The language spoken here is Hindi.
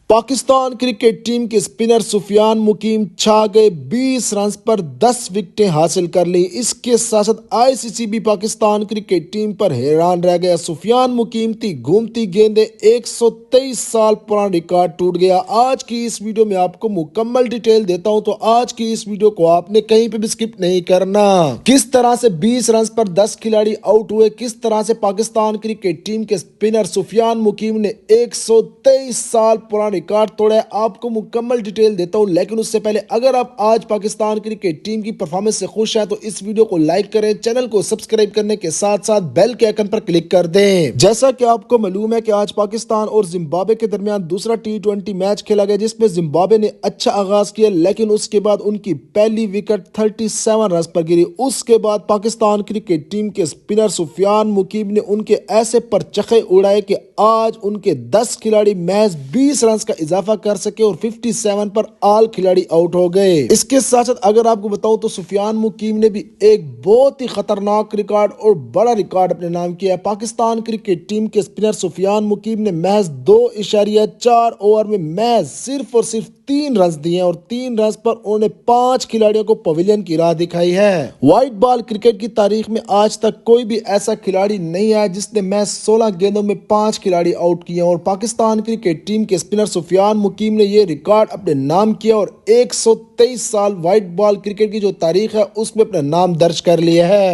पाकिस्तान क्रिकेट टीम के स्पिनर सुफियान मुकीम छा गए। 20 रन पर 10 विकेटें हासिल कर ली। इसके साथ साथ आईसीसी भी पाकिस्तान क्रिकेट टीम पर हैरान रह गया। सुफियान मुकीम की घूमती गेंदे 123 साल पुराना रिकॉर्ड टूट गया। आज की इस वीडियो में आपको मुकम्मल डिटेल देता हूं, तो आज की इस वीडियो को आपने कहीं पे भी स्किप नहीं करना। किस तरह से 20 रन पर 10 खिलाड़ी आउट हुए, किस तरह से पाकिस्तान क्रिकेट टीम के स्पिनर सुफियान मुकीम ने 123 साल पुराना रिकॉर्ड तोड़ा है, आपको मुकम्मल डिटेल देता हूं। लेकिन उससे पहले अगर आप आज पाकिस्तान क्रिकेट टीम की परफॉर्मेंस से खुश हैं तो इस वीडियो को लाइक करें, चैनल को सब्सक्राइब करने के साथ साथ बेल के आइकन पर क्लिक कर दें। जैसा कि आपको मालूम है कि आज पाकिस्तान और जिम्बाब्वे के दरमियान दूसरा T20 मैच खेला गया, जिसमें जिम्बाब्वे ने अच्छा आगाज किया, लेकिन उसके बाद उनकी पहली विकेट 37 रन पर गिरी। उसके बाद पाकिस्तान क्रिकेट टीम के स्पिनर सुफियान मुकीम ने उनके ऐसे परचखे उड़ाए कि आज उनके 10 खिलाड़ी महज 20 रन का इजाफा कर सके और 57 पर ऑल खिलाड़ी आउट हो गए। इसके साथ साथ अगर आपको बताऊं तो सुफियान मुकीम ने भी एक बहुत ही खतरनाक रिकॉर्ड और बड़ा रिकॉर्ड अपने नाम किया है। पाकिस्तान क्रिकेट टीम के स्पिनर सुफियान मुकीम ने महज 2.4 ओवर में महज सिर्फ और सिर्फ 3 रन दिए और 3 रन पर उन्होंने 5 खिलाड़ियों को पवेलियन की राह दिखाई है। व्हाइट बॉल क्रिकेट की तारीख में आज तक कोई भी ऐसा खिलाड़ी नहीं आया जिसने महज 16 गेंदों में 5 खिलाड़ी आउट किए और पाकिस्तान क्रिकेट टीम के स्पिनर सुफियान मुकीम ने यह रिकॉर्ड अपने नाम किया और 123 साल व्हाइट बॉल क्रिकेट की जो तारीख है उसमें अपना नाम दर्ज कर लिया है।